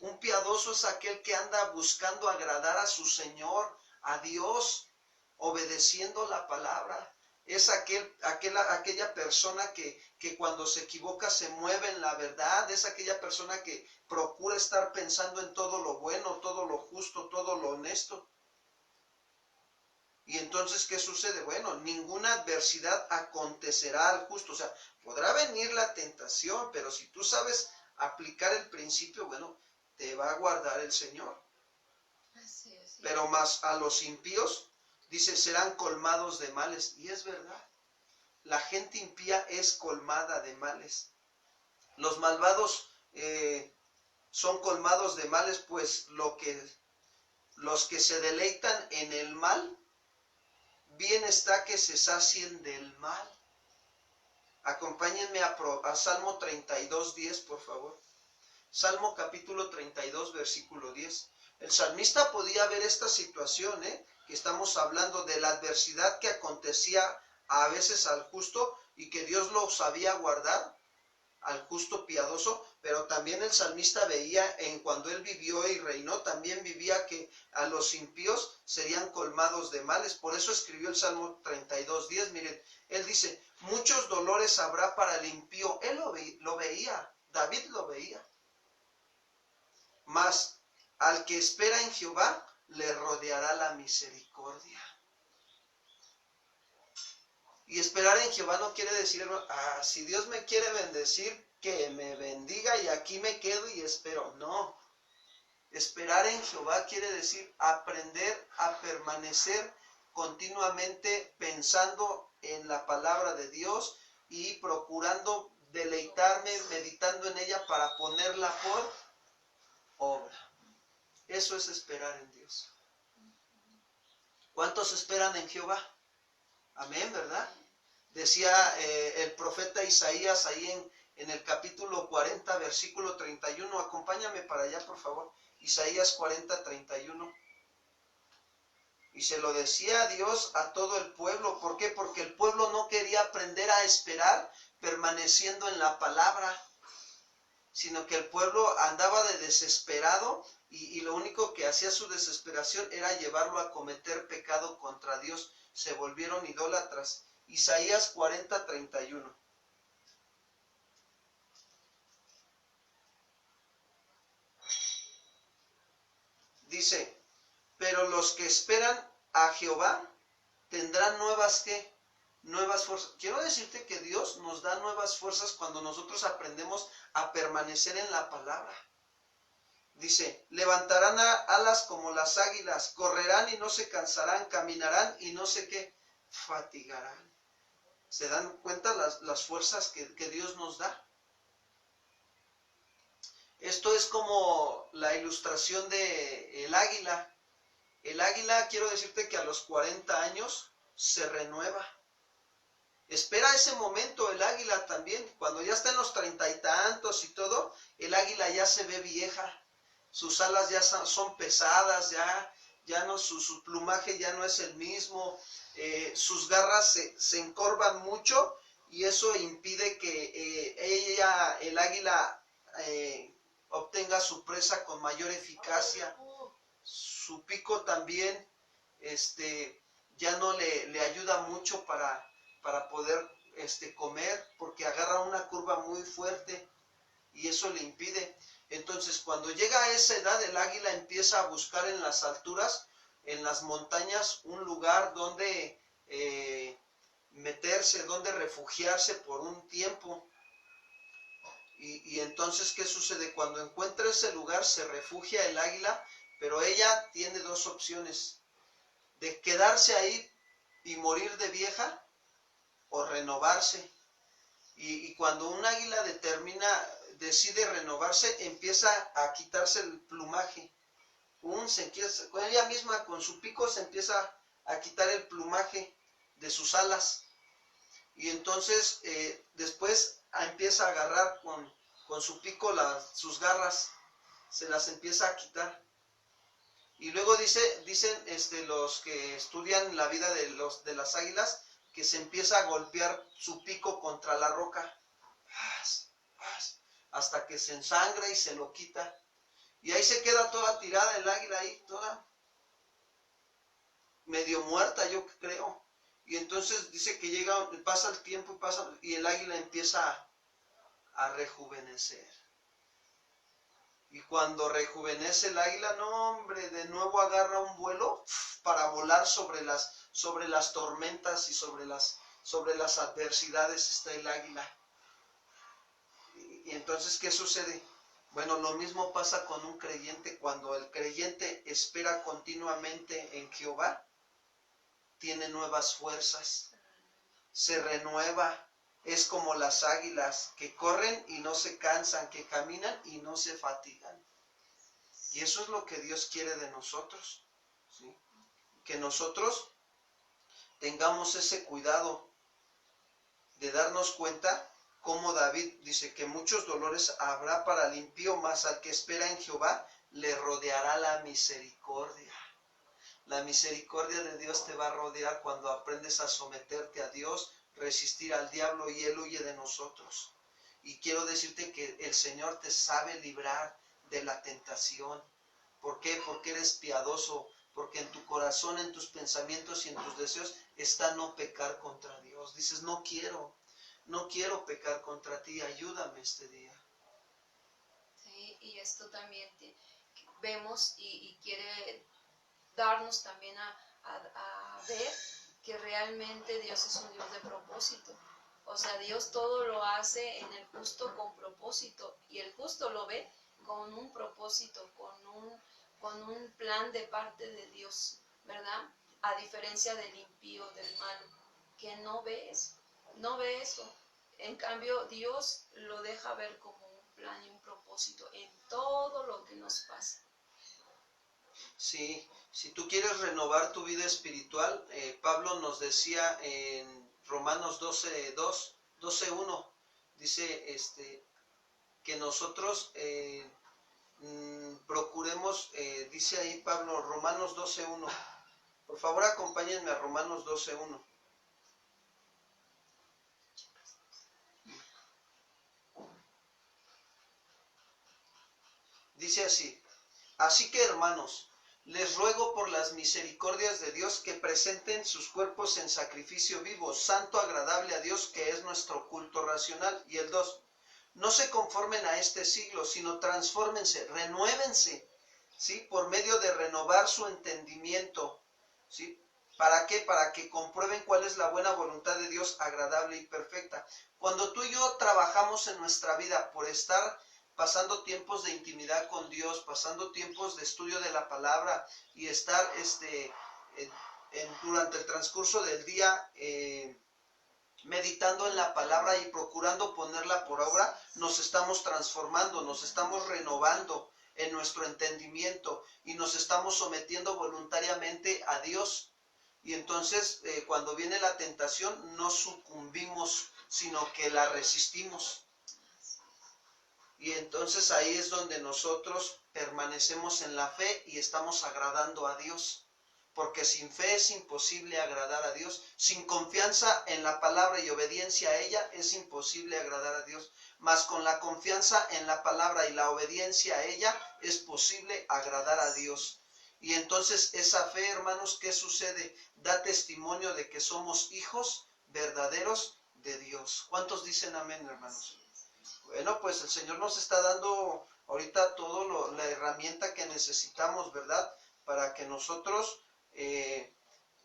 Un piadoso es aquel que anda buscando agradar a su Señor, a Dios, obedeciendo la palabra. Es aquella persona que cuando se equivoca se mueve en la verdad. Es aquella persona que procura estar pensando en todo lo bueno, todo lo justo, todo lo honesto. Y entonces, ¿qué sucede? Bueno, ninguna adversidad acontecerá al justo. O sea, podrá venir la tentación, pero si tú sabes aplicar el principio, bueno, te va a guardar el Señor. Así es. Pero más a los impíos, dice, serán colmados de males. Y es verdad. La gente impía es colmada de males. Los malvados son colmados de males, pues los que se deleitan en el mal, bien está que se sacien del mal. Acompáñenme a Salmo 32, 10, por favor. Salmo capítulo 32, versículo 10. El salmista podía ver esta situación, que estamos hablando de la adversidad que acontecía a veces al justo y que Dios lo sabía guardar, al justo piadoso, pero también el salmista veía en cuando él vivió y reinó, también vivía que a los impíos serían colmados de males. Por eso escribió el Salmo 32, 10. Miren, él dice, muchos dolores habrá para el impío. Él lo veía, David lo veía. Mas al que espera en Jehová, le rodeará la misericordia. Y esperar en Jehová no quiere decir, si Dios me quiere bendecir, que me bendiga y aquí me quedo y espero. No. Esperar en Jehová quiere decir aprender a permanecer continuamente pensando en la palabra de Dios y procurando deleitarme, meditando en ella para ponerla por obra. Eso es esperar en Dios. ¿Cuántos esperan en Jehová? Amén, ¿verdad? Decía el profeta Isaías ahí en el capítulo 40, versículo 31. Acompáñame para allá, por favor. Isaías 40, 31. Y se lo decía Dios a todo el pueblo. ¿Por qué? Porque el pueblo no quería aprender a esperar permaneciendo en la palabra, sino que el pueblo andaba de desesperado y lo único que hacía su desesperación era llevarlo a cometer pecado contra Dios. Se volvieron idólatras. Isaías 40, 31. Dice, pero los que esperan a Jehová tendrán nuevas fuerzas. Quiero decirte que Dios nos da nuevas fuerzas cuando nosotros aprendemos a permanecer en la palabra. Dice, levantarán alas como las águilas, correrán y no se cansarán, caminarán y no se fatigarán. ¿Se dan cuenta las fuerzas que Dios nos da? Esto es como la ilustración de el águila. El águila, quiero decirte que a los 40 años se renueva. Espera ese momento el águila también. Cuando ya está en los 30 y tantos y todo, el águila ya se ve vieja. Sus alas ya son pesadas, ya no, su plumaje ya no es el mismo, sus garras se encorvan mucho y eso impide que el águila, obtenga su presa con mayor eficacia. Su pico también ya no le ayuda mucho para poder comer, porque agarra una curva muy fuerte y eso le impide. Entonces, cuando llega a esa edad, el águila empieza a buscar en las alturas, en las montañas, un lugar donde meterse, donde refugiarse por un tiempo. Y entonces, ¿qué sucede? Cuando encuentra ese lugar, se refugia el águila, pero ella tiene dos opciones: de quedarse ahí y morir de vieja, o renovarse. Y cuando un águila decide renovarse, empieza a quitarse el plumaje. Con ella misma, con su pico, se empieza a quitar el plumaje de sus alas. Y entonces después empieza a agarrar con su pico sus garras, se las empieza a quitar. Y luego dicen los que estudian la vida de las águilas, que se empieza a golpear su pico contra la roca, hasta que se ensangra y se lo quita. Y ahí se queda toda tirada el águila, ahí toda medio muerta, yo creo. Y entonces dice que pasa el tiempo y el águila empieza a rejuvenecer. Y cuando rejuvenece el águila, no hombre, de nuevo agarra un vuelo para volar sobre las tormentas y sobre las adversidades está el águila. Y entonces, ¿qué sucede? Bueno, lo mismo pasa con un creyente. Cuando el creyente espera continuamente en Jehová, tiene nuevas fuerzas, se renueva. Es como las águilas que corren y no se cansan, que caminan y no se fatigan. Y eso es lo que Dios quiere de nosotros, ¿sí? Que nosotros tengamos ese cuidado de darnos cuenta, como David dice que muchos dolores habrá para el impío, mas al que espera en Jehová le rodeará la misericordia. La misericordia de Dios te va a rodear cuando aprendes a someterte a Dios, resistir al diablo, y él huye de nosotros. Y quiero decirte que el Señor te sabe librar de la tentación. ¿Por qué? Porque eres piadoso, porque en tu corazón, en tus pensamientos y en tus deseos está no pecar contra Dios. Dices, no quiero pecar contra ti, ayúdame este día. Sí, y esto también vemos y quiere darnos también a ver que realmente Dios es un Dios de propósito. O sea, Dios todo lo hace en el justo con propósito, y el justo lo ve con un propósito, con un plan de parte de Dios, ¿verdad? A diferencia del impío, del malo, que no ve eso. En cambio, Dios lo deja ver como un plan y un propósito en todo lo que nos pasa. Sí, si tú quieres renovar tu vida espiritual, Pablo nos decía en Romanos 12:1, dice que nosotros procuremos, dice ahí Pablo, Romanos 12:1. Por favor, acompáñenme a Romanos 12:1. Dice así: así que, hermanos, les ruego por las misericordias de Dios que presenten sus cuerpos en sacrificio vivo, santo, agradable a Dios, que es nuestro culto racional. Y el 2, no se conformen a este siglo, sino transfórmense, renuévense, ¿sí? Por medio de renovar su entendimiento, ¿sí? ¿Para qué? Para que comprueben cuál es la buena voluntad de Dios, agradable y perfecta. Cuando tú y yo trabajamos en nuestra vida por estar pasando tiempos de intimidad con Dios, pasando tiempos de estudio de la palabra y estar durante el transcurso del día meditando en la palabra y procurando ponerla por obra, nos estamos transformando, nos estamos renovando en nuestro entendimiento y nos estamos sometiendo voluntariamente a Dios. Y entonces cuando viene la tentación no sucumbimos, sino que la resistimos. Y entonces ahí es donde nosotros permanecemos en la fe y estamos agradando a Dios. Porque sin fe es imposible agradar a Dios. Sin confianza en la palabra y obediencia a ella es imposible agradar a Dios. Mas con la confianza en la palabra y la obediencia a ella es posible agradar a Dios. Y entonces esa fe, hermanos, ¿qué sucede? Da testimonio de que somos hijos verdaderos de Dios. ¿Cuántos dicen amén, hermanos? Bueno, pues el Señor nos está dando ahorita toda la herramienta que necesitamos, ¿verdad? Para que nosotros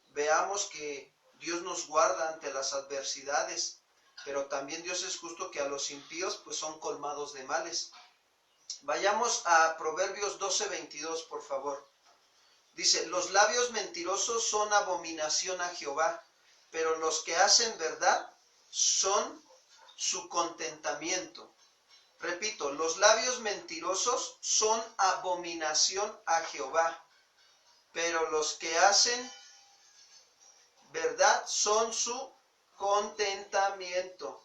veamos que Dios nos guarda ante las adversidades, pero también Dios es justo que a los impíos pues son colmados de males. Vayamos a Proverbios 12:22, por favor. Dice, los labios mentirosos son abominación a Jehová, pero los que hacen verdad son su contentamiento. Repito, los labios mentirosos son abominación a Jehová, pero los que hacen verdad son su contentamiento.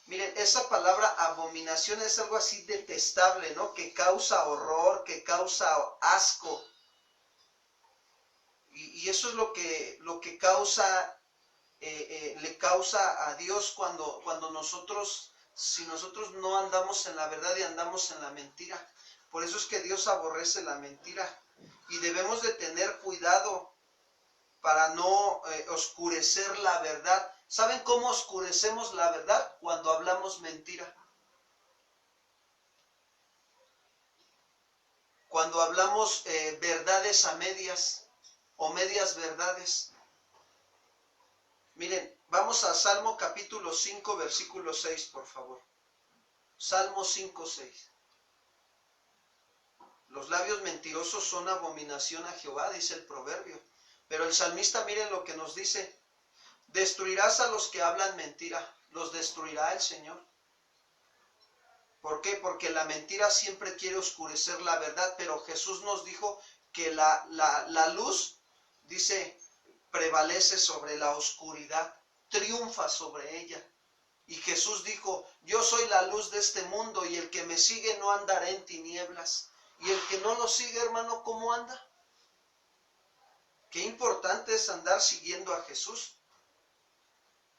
Miren, esa palabra abominación es algo así detestable, ¿no? Que causa horror, que causa asco. Y eso es lo que causa, le causa a Dios cuando nosotros, si nosotros no andamos en la verdad y andamos en la mentira. Por eso es que Dios aborrece la mentira. Y debemos de tener cuidado para no oscurecer la verdad. ¿Saben cómo oscurecemos la verdad? Cuando hablamos mentira. Cuando hablamos verdades a medias o medias verdades. Miren, vamos a Salmo capítulo 5, versículo 6, por favor. Salmo 5, 6. Los labios mentirosos son abominación a Jehová, dice el proverbio. Pero el salmista, miren lo que nos dice. Destruirás a los que hablan mentira, los destruirá el Señor. ¿Por qué? Porque la mentira siempre quiere oscurecer la verdad, pero Jesús nos dijo que la luz, dice, prevalece sobre la oscuridad, triunfa sobre ella. Y Jesús dijo, yo soy la luz de este mundo y el que me sigue no andará en tinieblas. Y el que no lo sigue, hermano, ¿cómo anda? Qué importante es andar siguiendo a Jesús.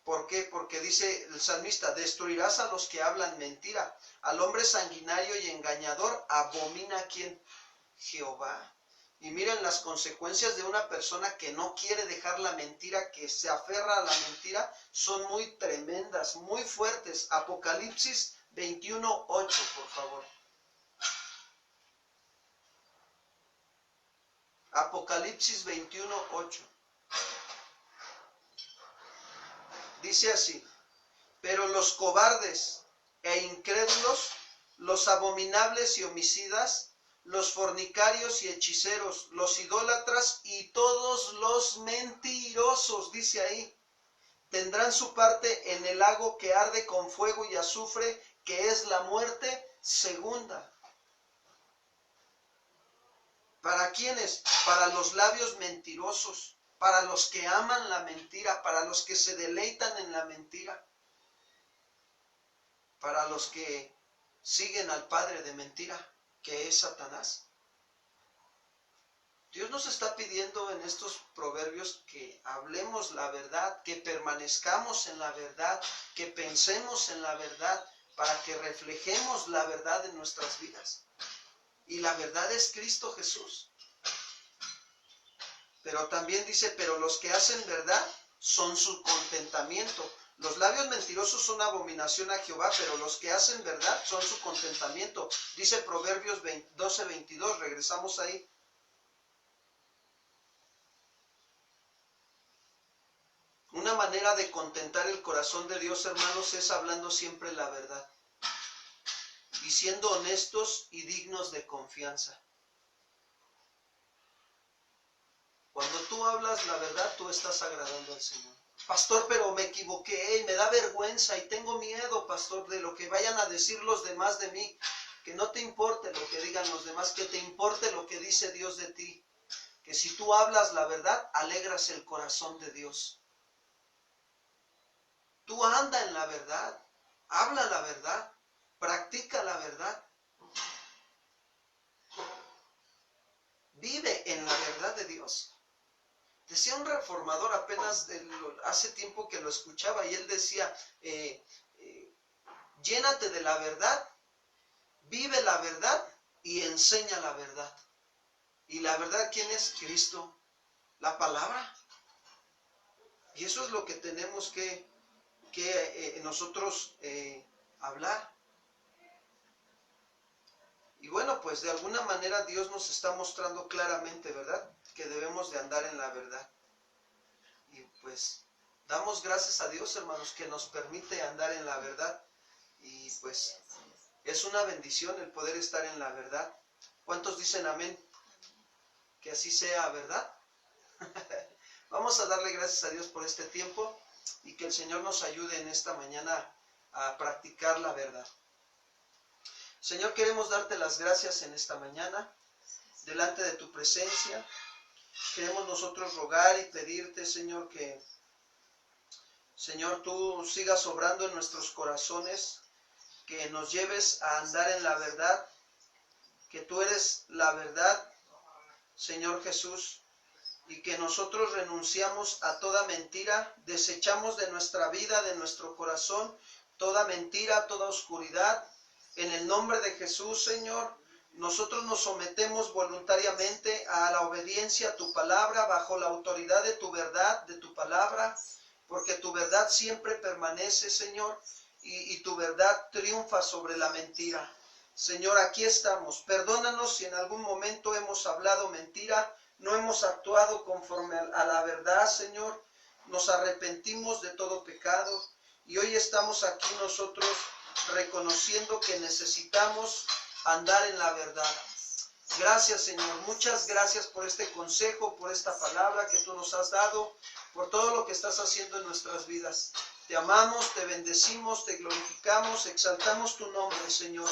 ¿Por qué? Porque dice el salmista, destruirás a los que hablan mentira. Al hombre sanguinario y engañador abomina a ¿quién? Jehová. Y miren las consecuencias de una persona que no quiere dejar la mentira, que se aferra a la mentira, son muy tremendas, muy fuertes. Apocalipsis 21:8, por favor. Apocalipsis 21:8. Dice así, pero los cobardes e incrédulos, los abominables y homicidas, los fornicarios y hechiceros, los idólatras y todos los mentirosos, dice ahí, tendrán su parte en el lago que arde con fuego y azufre, que es la muerte segunda. ¿Para quiénes? Para los labios mentirosos, para los que aman la mentira, para los que se deleitan en la mentira, para los que siguen al padre de mentira, que es Satanás. Dios nos está pidiendo en estos proverbios que hablemos la verdad, que permanezcamos en la verdad, que pensemos en la verdad, para que reflejemos la verdad en nuestras vidas. Y la verdad es Cristo Jesús. Pero también dice, pero los que hacen verdad son su contentamiento. Los labios mentirosos son abominación a Jehová, pero los que hacen verdad son su contentamiento. Dice Proverbios 12:22, regresamos ahí. Una manera de contentar el corazón de Dios, hermanos, es hablando siempre la verdad. Y siendo honestos y dignos de confianza. Cuando tú hablas la verdad, tú estás agradando al Señor. Pastor, pero me equivoqué y me da vergüenza y tengo miedo, pastor, de lo que vayan a decir los demás de mí. Que no te importe lo que digan los demás, que te importe lo que dice Dios de ti. Que si tú hablas la verdad, alegras el corazón de Dios. Tú anda en la verdad, habla la verdad. practica la verdad. Vive en la verdad de Dios. Decía un reformador apenas hace tiempo que lo escuchaba y él decía, llénate de la verdad, vive la verdad y enseña la verdad. ¿Y la verdad quién es? Cristo, la palabra. Y eso es lo que tenemos que nosotros hablar. Y bueno, pues de alguna manera Dios nos está mostrando claramente, ¿verdad?, que debemos de andar en la verdad. Y pues damos gracias a Dios, hermanos, que nos permite andar en la verdad. Y pues es una bendición el poder estar en la verdad. ¿Cuántos dicen amén? Que así sea, ¿verdad? Vamos a darle gracias a Dios por este tiempo y que el Señor nos ayude en esta mañana a practicar la verdad. Señor, queremos darte las gracias en esta mañana, delante de tu presencia. Queremos nosotros rogar y pedirte, Señor, que, Señor, tú sigas obrando en nuestros corazones, que nos lleves a andar en la verdad, que tú eres la verdad, Señor Jesús, y que nosotros renunciamos a toda mentira, desechamos de nuestra vida, de nuestro corazón, toda mentira, toda oscuridad. En el nombre de Jesús, Señor, nosotros nos sometemos voluntariamente a la obediencia a tu palabra, bajo la autoridad de tu verdad, de tu palabra, porque tu verdad siempre permanece, Señor, y tu verdad triunfa sobre la mentira. Señor, aquí estamos. Perdónanos si en algún momento hemos hablado mentira, no hemos actuado conforme a la verdad, Señor. Nos arrepentimos de todo pecado y hoy estamos aquí nosotros reconociendo que necesitamos andar en la verdad. Gracias, Señor. Muchas gracias por este consejo, por esta palabra que tú nos has dado, por todo lo que estás haciendo en nuestras vidas. Te amamos, te bendecimos, te glorificamos, exaltamos tu nombre, Señor.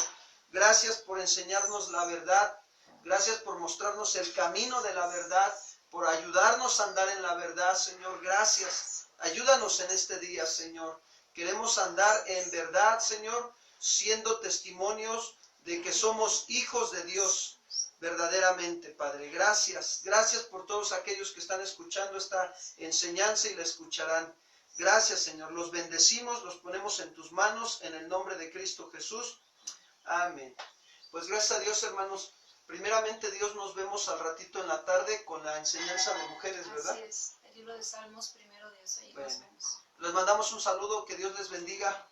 Gracias por enseñarnos la verdad. Gracias por mostrarnos el camino de la verdad, por ayudarnos a andar en la verdad, Señor. Gracias. Ayúdanos en este día, Señor. Queremos andar en verdad, Señor, siendo testimonios de que somos hijos de Dios verdaderamente, Padre. Gracias. Gracias por todos aquellos que están escuchando esta enseñanza y la escucharán. Gracias, Señor. Los bendecimos, los ponemos en tus manos, en el nombre de Cristo Jesús. Amén. Pues gracias a Dios, hermanos. Primeramente, Dios, nos vemos al ratito en la tarde con la enseñanza de mujeres, ¿verdad? Así es, el libro de Salmos, primero Dios, ahí Bueno, nos vemos. les mandamos un saludo, que Dios les bendiga.